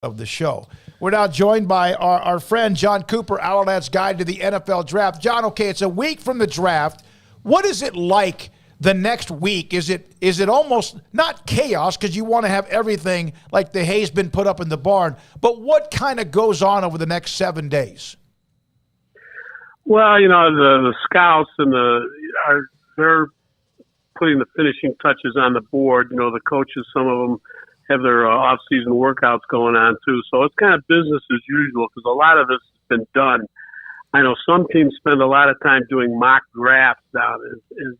of the show. We're now joined by our friend Jon Cooper, Ourlad's Guide to the NFL Draft. John, okay, it's a week from the draft. What is it like the next week? Is it almost not chaos because you want to have everything like the hay's been put up in the barn, but what kind of goes on over the next 7 days? Well, the scouts and they're putting the finishing touches on the board. The coaches, some of them have their off-season workouts going on too. So it's kind of business as usual because a lot of this has been done. I know some teams spend a lot of time doing mock drafts now. As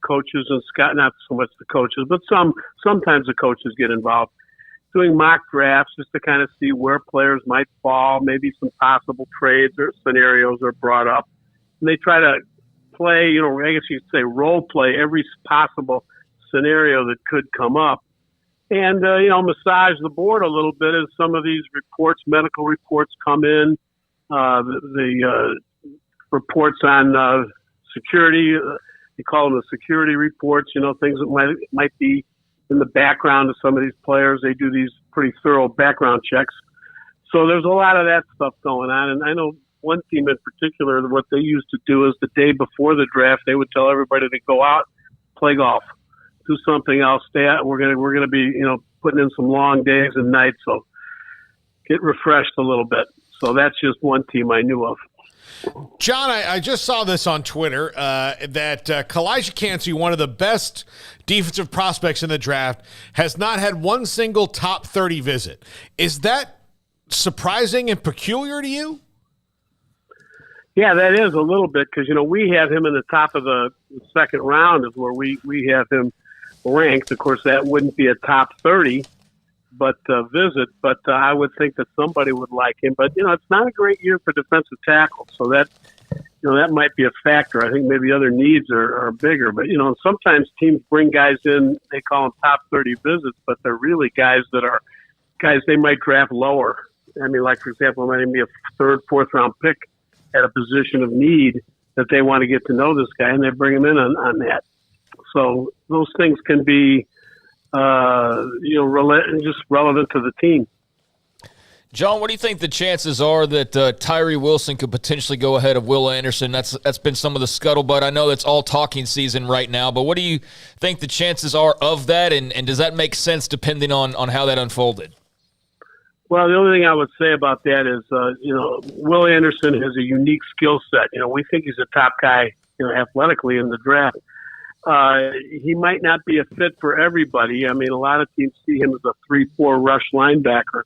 coaches and scout, not so much the coaches, but sometimes the coaches get involved doing mock drafts just to kind of see where players might fall. Maybe some possible trades or scenarios are brought up, and they try to play. I guess you could say role play every possible scenario that could come up. And, massage the board a little bit as some of these reports, medical reports come in, the reports on security, they call them the security reports, things that might be in the background of some of these players. They do these pretty thorough background checks. So there's a lot of that stuff going on. And I know one team in particular, what they used to do is the day before the draft, they would tell everybody to go out, play golf. Do something else. Stay out. We're gonna be putting in some long days and nights, so get refreshed a little bit. So that's just one team I knew of. John, I just saw this on Twitter that Kalijah Cansey, one of the best defensive prospects in the draft, has not had one single top 30 visit. Is that surprising and peculiar to you? Yeah, that is a little bit because we have him in the top of the second round is where we have him ranked. Of course, that wouldn't be a top 30, but visit. But I would think that somebody would like him. But it's not a great year for defensive tackles, so that that might be a factor. I think maybe other needs are bigger. But sometimes teams bring guys in. They call them top 30 visits, but they're really guys they might draft lower. I mean, like for example, it might even be a third, fourth round pick at a position of need that they want to get to know this guy, and they bring him in on that. So those things can be, just relevant to the team. John, what do you think the chances are that Tyree Wilson could potentially go ahead of Will Anderson? That's been some of the scuttlebutt. I know that's all talking season right now, but what do you think the chances are of that, and does that make sense depending on how that unfolded? Well, the only thing I would say about that is, Will Anderson has a unique skill set. We think he's a top guy, athletically in the draft. He might not be a fit for everybody. I mean, a lot of teams see him as a 3-4 rush linebacker.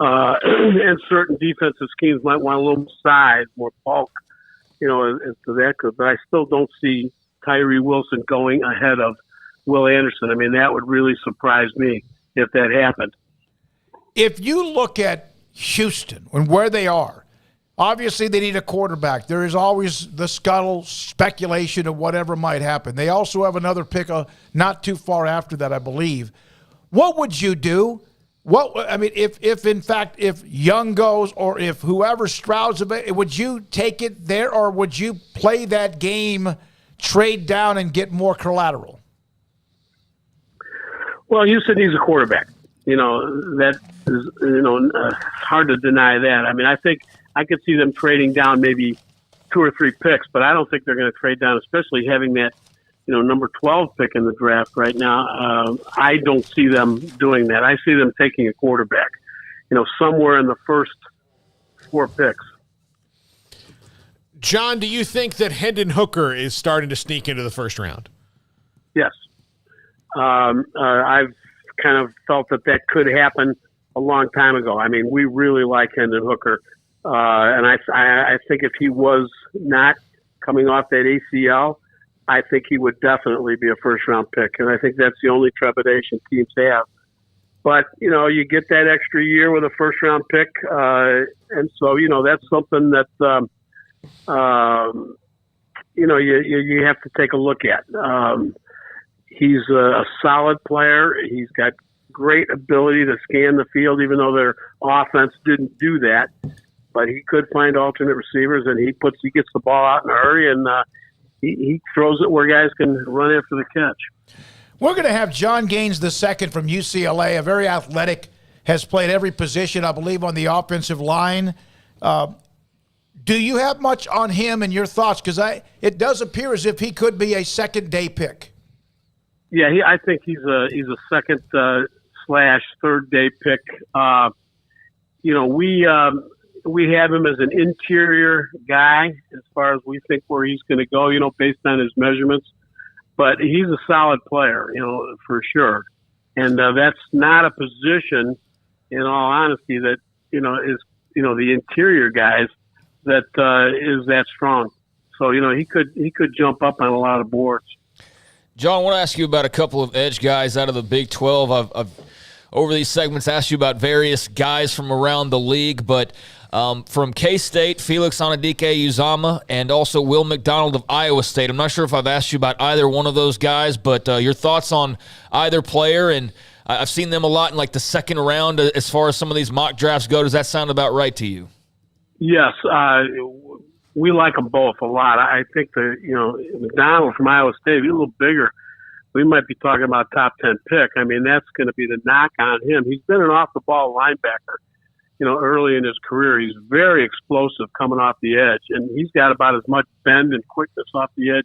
And certain defensive schemes might want a little size, more bulk, as to that good. But I still don't see Tyree Wilson going ahead of Will Anderson. I mean, that would really surprise me if that happened. If you look at Houston and where they are, obviously they need a quarterback. There is always the speculation of whatever might happen. They also have another pick not too far after that, I believe. What would you do? If Young goes or if whoever Stroud's available, would you take it there or would you play that game, trade down, and get more collateral? Well, Houston needs a quarterback. That is, hard to deny that. I mean, I think I could see them trading down maybe 2 or 3 picks, but I don't think they're going to trade down, especially having that, number 12 pick in the draft right now. I don't see them doing that. I see them taking a quarterback, somewhere in the first 4 picks. John, do you think that Hendon Hooker is starting to sneak into the first round? Yes. I've kind of felt that could happen a long time ago. I mean, we really like Hendon Hooker. And I think if he was not coming off that ACL, I think he would definitely be a first-round pick. And I think that's the only trepidation teams have. But, you get that extra year with a first-round pick. And so, that's something that, you have to take a look at. He's a solid player. He's got great ability to scan the field, even though their offense didn't do that. But he could find alternate receivers, and he gets the ball out in a hurry, and he throws it where guys can run after the catch. We're going to have John Gaines II from UCLA, a very athletic has played every position, I believe, on the offensive line. Do you have much on him and your thoughts? Because it does appear as if he could be a second-day pick. Yeah, I think he's a second slash third day pick. We have him as an interior guy as far as we think where he's going to go, based on his measurements. But he's a solid player, for sure. And that's not a position, in all honesty, that is the interior guys that is that strong. So he could jump up on a lot of boards. John, I want to ask you about a couple of edge guys out of the Big 12. I've over these segments asked you about various guys from around the league, but from K-State, Felix Anadike-Uzama, and also Will McDonald of Iowa State. I'm not sure if I've asked you about either one of those guys, but your thoughts on either player, and I've seen them a lot in like the second round as far as some of these mock drafts go. Does that sound about right to you? Yes, we like them both a lot. I think McDonald from Iowa State, he's a little bigger. We might be talking about top 10 pick. I mean, that's going to be the knock on him. He's been an off-the-ball linebacker, early in his career. He's very explosive coming off the edge, and he's got about as much bend and quickness off the edge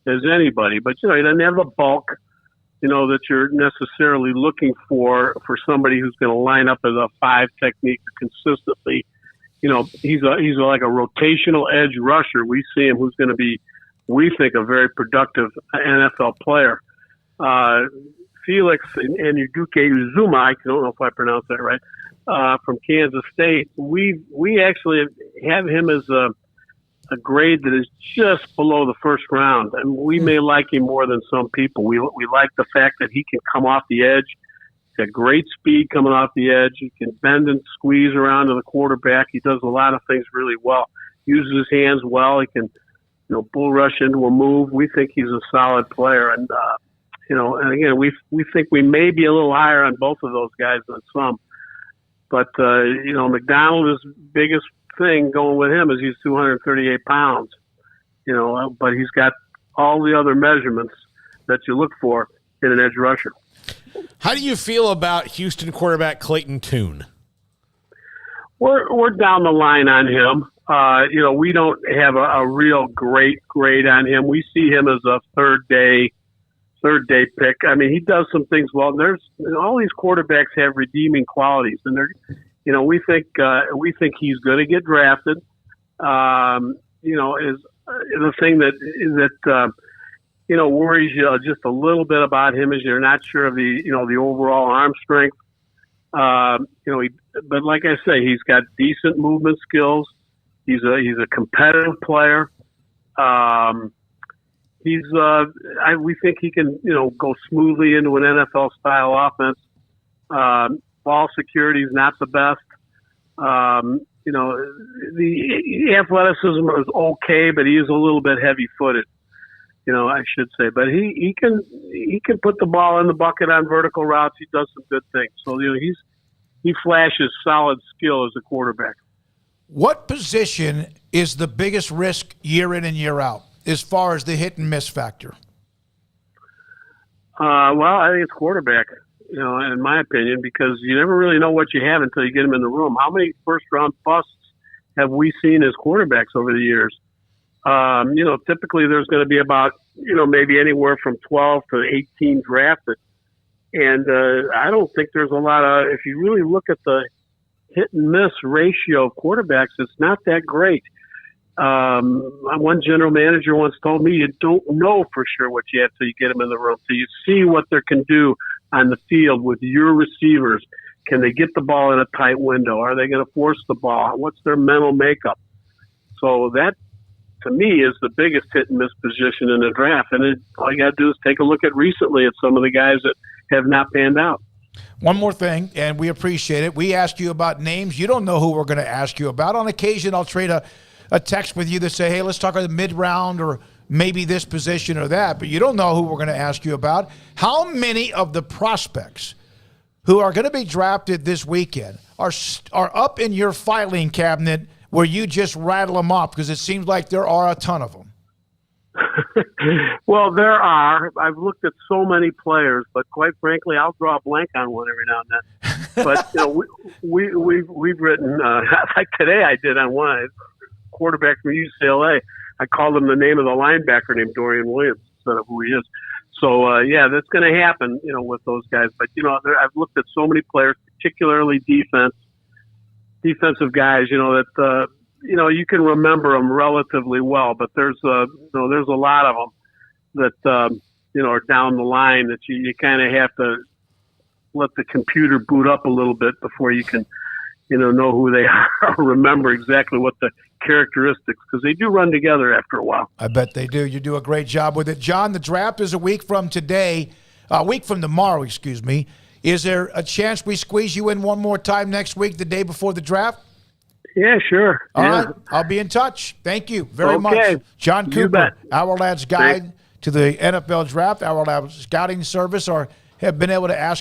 as anybody. But, he doesn't have the bulk, that you're necessarily looking for somebody who's going to line up as a 5 technique consistently. He's like a rotational edge rusher. We see him who's going to be, we think, a very productive NFL player. Felix and Anadike-Uzama, I don't know if I pronounced that right, from Kansas State. We actually have him as a grade that is just below the first round, and we may like him more than some people. We like the fact that he can come off the edge. He's got great speed coming off the edge. He can bend and squeeze around to the quarterback. He does a lot of things really well. Uses his hands well. He can, bull rush into a move. We think he's a solid player, and and again, we think we may be a little higher on both of those guys than some. But, McDonald is biggest thing going with him is he's 238 pounds, but he's got all the other measurements that you look for in an edge rusher. How do you feel about Houston quarterback Clayton Tune? We're down the line on him. We don't have a real great grade on him. We see him as a third day pick. I mean, he does some things well. There's all these quarterbacks have redeeming qualities, and they're, we think he's going to get drafted. Is the thing that worries you just a little bit about him is you're not sure of the overall arm strength. But like I say, he's got decent movement skills. He's a competitive player. We think he can, go smoothly into an NFL style offense. Ball security is not the best. The athleticism is okay, but he is a little bit heavy footed, I should say. But he can put the ball in the bucket on vertical routes. He does some good things. So, he flashes solid skill as a quarterback. What position is the biggest risk year in and year out as far as the hit and miss factor? Well, I think it's quarterback, in my opinion, because you never really know what you have until you get them in the room. How many first-round busts have we seen as quarterbacks over the years? Typically there's going to be about, maybe anywhere from 12 to 18 drafted. And I don't think there's a lot of, if you really look at the hit and miss ratio of quarterbacks, it's not that great. One general manager once told me you don't know for sure what you have till you get them in the room. So you see what they can do on the field with your receivers. Can they get the ball in a tight window? Are they going to force the ball? What's their mental makeup? So that, to me, is the biggest hit and miss position in the draft. And all you got to do is take a look at recently at some of the guys that have not panned out. One more thing, and we appreciate it. We asked you about names. You don't know who we're going to ask you about. On occasion, I'll trade a text with you that say, hey, let's talk about the mid-round or maybe this position or that, but you don't know who we're going to ask you about. How many of the prospects who are going to be drafted this weekend are up in your filing cabinet where you just rattle them off? Because it seems like there are a ton of them. Well, there are. I've looked at so many players, but quite frankly, I'll draw a blank on one every now and then. But we've written like today. I did on one quarterback from UCLA. I called him the name of the linebacker named Dorian Williams instead of who he is. So yeah, that's going to happen, with those guys. But I've looked at so many players, particularly defensive guys. That. You can remember them relatively well, but there's a lot of them that, are down the line that you kind of have to let the computer boot up a little bit before you can, know who they are, or remember exactly what the characteristics, because they do run together after a while. I bet they do. You do a great job with it. John, the draft is a week from tomorrow, excuse me. Is there a chance we squeeze you in one more time next week, the day before the draft? Yeah, sure. All right. I'll be in touch. Thank you very much. Jon Cooper, Ourlad's guide to the NFL draft, Ourlad scouting service, or have been able to ask